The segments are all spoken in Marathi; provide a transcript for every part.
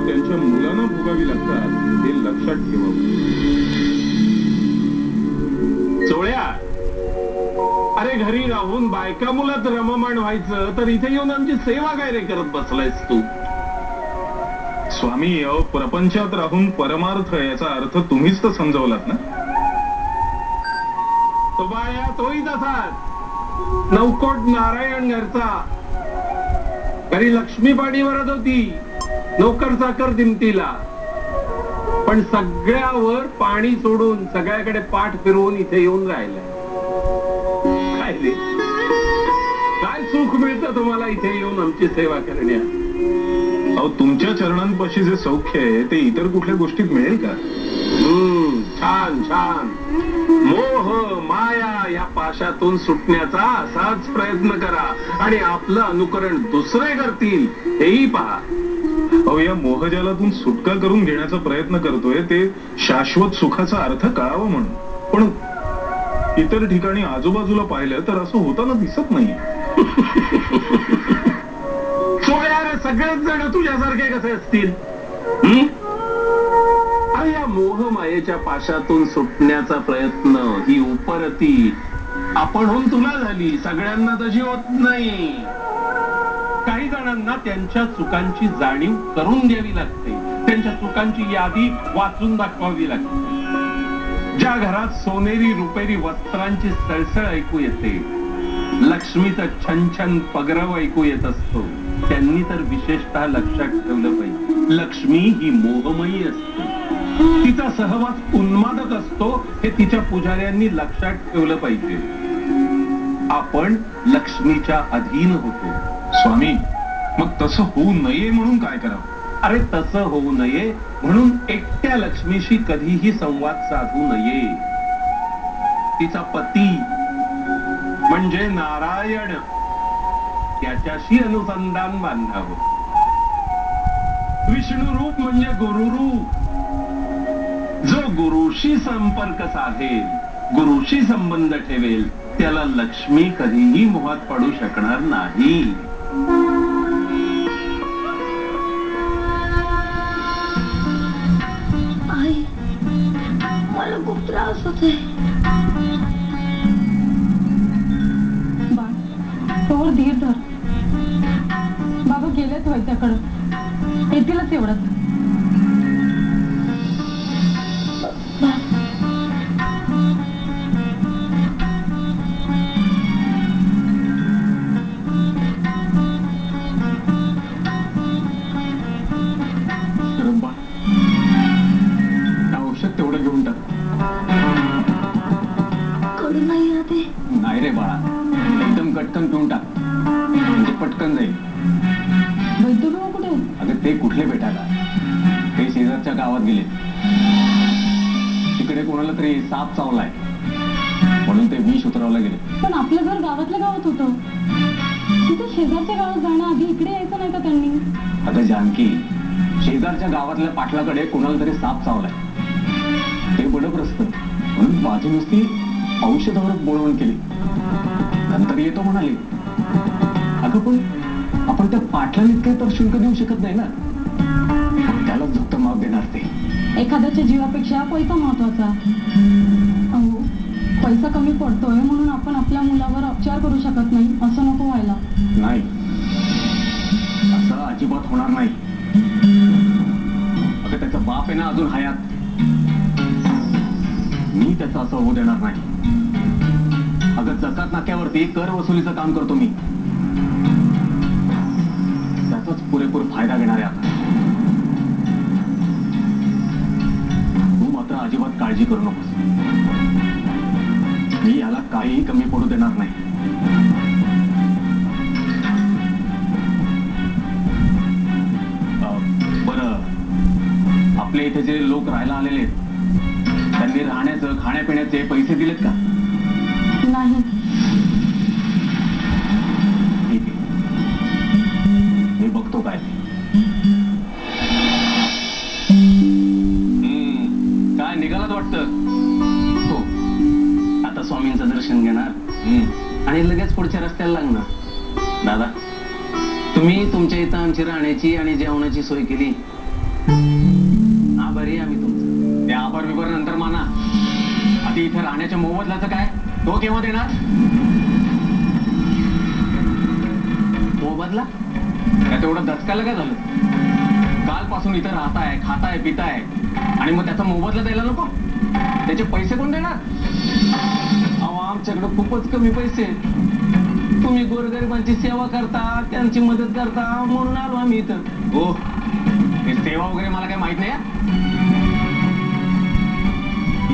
त्यांच्या मुलांना भोगावी लागतात हे लक्षात ठेवावं. चोळ्या, अरे घरी राहून बायका मुलात रममाण व्हायचं तर इथे येऊन आमची सेवा काय रे करत बसलायस तू? स्वामी, प्रपंचात राहून परमार्थ याचा अर्थ तुम्हीच तर समजवलात ना. तो बाळ्या तोही तसाच नवकोट नारायण घरचा. घरी लक्ष्मी पाणी भरत होती, नोकर चाकर दिमतीला, पण सगळ्यावर पाणी सोडून सगळ्याकडे पाठ फिरवून इथे येऊन राहिलाय. काय रे, काय सुख मिळतं तुम्हाला इथे येऊन आमची सेवा करण्यात? अहो, तुमच्या चरणांपाशी जे सौख्य आहे ते इतर कुठल्या गोष्टीत मिळेल का? छान छान. मोह माया या पाशातून सुटण्याचा असाच प्रयत्न करा आणि आपलं अनुकरण दुसरे करतील हेही पहा. अहो, या मोहजालातून सुटका करून घेण्याचा प्रयत्न करतोय ते शाश्वत सुखाचा अर्थ कळावा म्हणून. पण इतर ठिकाणी आजूबाजूला पाहिलं तर असं होताना दिसत नाही. सगळेच जण तुझ्यासारखे कसे असतील? अरे या मोह मायेच्या पाशातून सुटण्याचा प्रयत्न ही उपरती आपणहून तुला झाली, सगळ्यांना तशी होत नाही. काही जणांना त्यांच्या चुकांची जाणीव करून द्यावी लागते, त्यांच्या चुकांची यादी वाचून दाखवावी लागते. ज्या घरात सोनेरी रुपेरी वस्त्रांची सळसळ ऐकू येते, लक्ष्मीचं छनछन पगरव ऐकू येत असतो, त्यांनी तर विशेषतः लक्षात ठेवलं पाहिजे, लक्ष्मी ही मोहमयी असते, तिचा सहवास उन्मादक असतो हे तिच्या पुजाऱ्यांनी लक्षात ठेवलं पाहिजे. आपण लक्ष्मीच्या अधीन होतो. स्वामी, मग तसं होऊ नये म्हणून काय करावं? अरे तसं होऊ नये म्हणून एकट्या लक्ष्मीशी कधीही संवाद साधू नये. तिचा पती म्हणजे नारायण त्याच्याशी अनुसंधान बांधावं. विष्णू रूप म्हणजे गुरुरूप. जो गुरुशी संपर्क साधेल, गुरुशी संबंध ठेवेल, त्याला लक्ष्मी कधीही मोहात पडू शकणार नाही. आई, मला खूप त्रास होतोय. तोवर धीर धर. बाबा गेलेत वैद्याकडं, येतीलच एवढंच. औषध तेवढं घेऊन टाक. कडू नाही आते? नाही रे बाळा, एकदम कटकन पिऊन टाक, म्हणजे पटकन जाईल. वैद्य बाबा कुठे? अगं ते कुठले भेटायला, ते शेजारच्या गावात गेले. तिकडे कोणाला तरी साप चावलाय म्हणून ते विष उतरवला गेले. पण आपलं घर गावातल्या गावात होतं, तिथे शेजारच्या गावात जाण्याआधी इकडे यायचं नाही का त्यांनी? अगं जानकी, शेजारच्या गावातल्या पाटलाकडे कोणाला तरी साप चावलाय, ते बडप्रस्त म्हणून बाजू नुसती औषधावर बोलवण केली. नंतर येतो म्हणाले. अगं पण आपण त्या पाटलाने काही तर शुल्क देऊ शकत नाही ना, त्याला झुकत माप देणार ते. एखाद्याच्या जीवापेक्षा पैसा महत्वाचा. अहो, पैसा कमी पडतोय म्हणून आपण आपल्या मुलावर उपचार करू शकत नाही, असं नको व्हायला. नाही, असं अजिबात होणार नाही. अगं त्याचा बाप आहे ना अजून हयात, मी त्याचं असं होऊ देणार नाही. अगं जकात नाक्यावरती कर वसुलीचं काम करतो मी, त्याचाच पुरेपूर फायदा घेणार आहे आपण. तू मात्र अजिबात काळजी करू नकोस, मी याला काहीही कमी पडू देणार नाही. बरं, आपल्या इथे जे लोक राहायला आलेले आहेत त्यांनी राहण्याचं खाण्यापिण्याचे पैसे दिलेत का? नाही. ठीक आहे, मी बघतो काय. काय निघालात वाटतं? हो, आता स्वामींचं दर्शन घेणार आणि लगेच पुढच्या रस्त्याला लागणार. दादा, तुम्ही तुमच्या इथं आमची राहण्याची आणि जेवणाची सोय केली आभारी आहे आम्ही तुमचं. ते आभार विभार नंतर माना. आधी इथं राहण्याच्या मोबदल्याचं काय, तो केव्हा देणार? मोबदला काय तेवढं दचकायला काय झालं? कालपासून इथं राहताय, खाताय, पिताय आणि मग त्याचा मोबदला द्यायला नको? त्याचे पैसे कोण देणार? अहो आमच्याकडे खूपच कमी पैसे आहेत. तुम्ही गोरगरिबांची सेवा करता, त्यांची मदत करता म्हणून आलो आम्ही इथं. हो, हे सेवा वगैरे मला काही माहित नाही हा.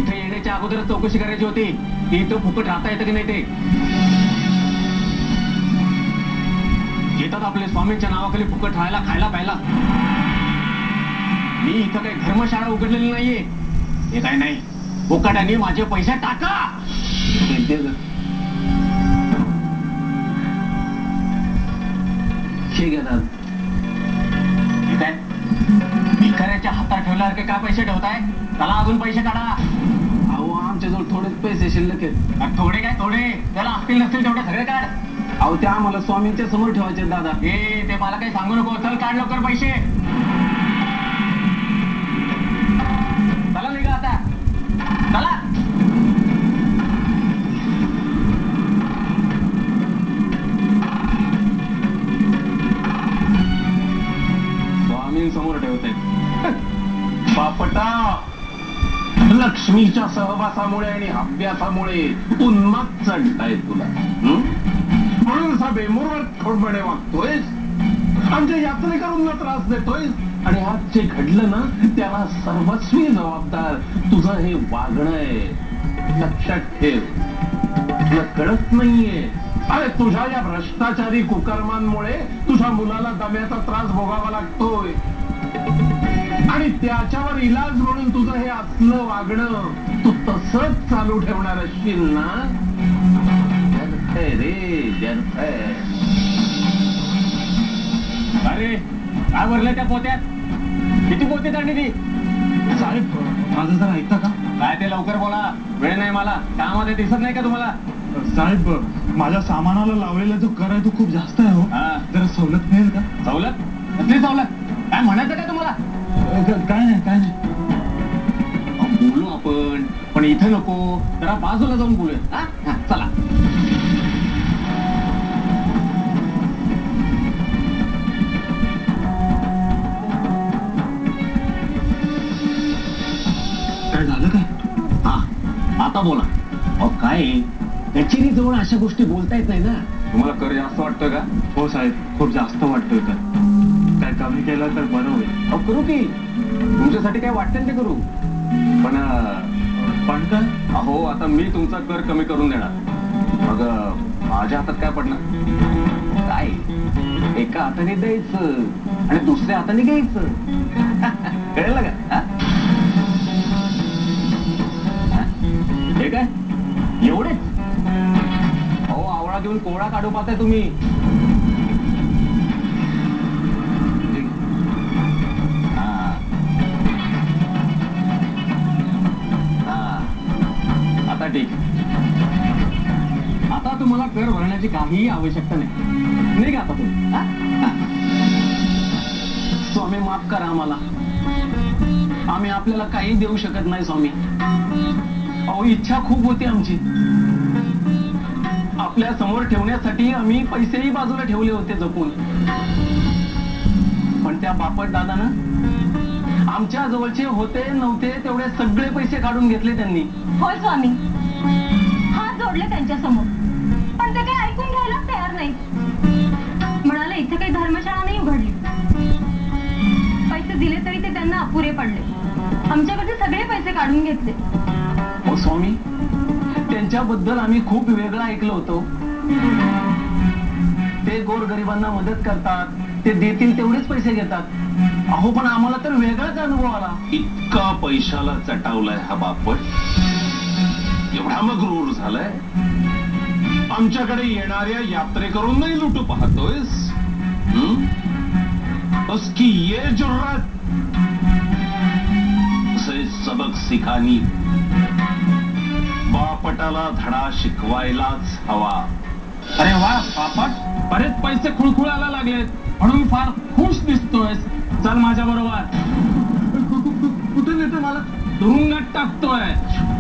इथे येण्याच्या अगोदरच चौकशी करायची होती की इथं फुकट राहता येतं की नाही ते. येतात आपले स्वामींच्या नावाखाली फुकट राहायला, खायला, प्यायला. मी इथं काही धर्मशाळा उघडलेली नाहीये. हे काय नाही, फुकटाने माझे पैसे टाका. हे घेतात. ठीक आहे, भिकाऱ्याच्या हातात ठेवल्यासारखे काय पैसे ठेवताय? त्याला अजून पैसे काढा. अहो आमच्याजवळ थोडेच पैसे शिल्लक आहेत. थोडे काय थोडे, त्याला असतील नसतील तेवढे सगळे काढ. अहो ते आम्हाला स्वामींच्या समोर ठेवायचे दादा. हे ते मला काही सांगू नको. चल काढ लवकर पैसे. चला निघा आता, चला. स्वामींसमोर ठेवते. बापटा, लक्ष्मीच्या सहवासामुळे आणि अभ्यासामुळे उन्माद चढलाय तुला. म्हणून असा बेमूरवर खोडपणे वागतोय. आमच्या यात्रेकरूंना त्रास देतोय. आणि आज जे घडलं ना, त्याला सर्वस्वी जबाबदार तुझं हे वागणं आहे. लक्षात ठेव. तुला कळत नाहीये. अरे तुझ्या या भ्रष्टाचारी कुकर्मांमुळे तुझ्या मुलाला दम्याचा त्रास भोगावा लागतोय. आणि त्याच्यावर इलाज म्हणून तुझं हे असलं वागणं तू तसंच चालू ठेवणार असशील ना? व्यर्थ आहे रे, व्यर्थ आहे. अरे काय भरलंय त्या पोत्यात? किती पोते काढली ती? साहेब, माझं जरा ऐकता का? काय ते लवकर बोला, वेळ नाही मला. कामामध्ये दिसत नाही का तुम्हाला? साहेब, माझ्या सामानाला लावलेला जो कर आहे तो खूप जास्त आहे हो. हा. जरा सवलत मिळेल का? सवलत? कसली सवलत? काय म्हणायचं काय तुम्हाला? काय नाही, काय नाही. बोलू आपण, पण इथं नको. जरा बाजूला जाऊन बोलूया. हा, चला. काय झालं काय? हा, आता बोला. अहो काय, कचेरी जवळ अशा गोष्टी बोलता येत नाही ना. तुम्हाला कर जास्त वाटतोय का? हो साहेब, खूप जास्त वाटतोय तर. काय कमी केलं तर बरं होईल. अहो करू की, तुमच्यासाठी काय वाटतं ते करू. पण पण काय? अहो आता मी तुमचा कर कमी करून देणार. मग माझ्या हातात काय पडणार? काय, एका हाताने द्यायचं आणि दुसऱ्या हाताने घ्यायचं. कळलं का? हा? हे काय एवढेच? अहो आवळा घेऊन कोळा काढू पाहताय तुम्ही. आता ठीक. आता तुम्हाला कर भरण्याची काहीही आवश्यकता नाही. निघा आता तुम्ही. स्वामी माफ करा आम्हाला. आम्ही आपल्याला काही देऊ शकत नाही स्वामी. अहो इच्छा खूप होती आमची. आपल्या समोर ठेवण्यासाठी आम्ही पैसेही बाजूला ठेवले होते जपून. पण त्या बापट दादानं आमच्या जवळचे होते नव्हते तेवढे सगळे पैसे काढून घेतले त्यांनी. होय स्वामी, हात जोडले त्यांच्या समोर, पण ते काही ऐकून घ्यायला तयार नाही. म्हणाले इथे काही धर्मशाळा नाही उघडली. पैसे दिले तरी ते त्यांना अपुरे पडले. आमच्याकडे सगळे पैसे काढून घेतले. हो स्वामी, त्यांच्याबद्दल आम्ही खूप वेगळं ऐकलं होतं. ते गोरगरिबांना मदत करतात, ते देतील तेवढेच पैसे घेतात. अहो पण आम्हाला तर वेगळाच अनुभव आला. इतका पैशाला चटावलाय हा बापट, एवढा मगरूर झालाय. आमच्याकडे येणाऱ्या यात्रेकरूंनाही लुटू पाहतोयस. उसकी ये जुर्रत, उसे सबक सिखानी. बापटाला धडा शिकवायलाच हवा. अरे वा बापट, बरेच पैसे खुळखुळायला लागलेत म्हणून फार खुश दिसतोयस. चल माझ्या बरोबर. तुरुंगात टाकतोय.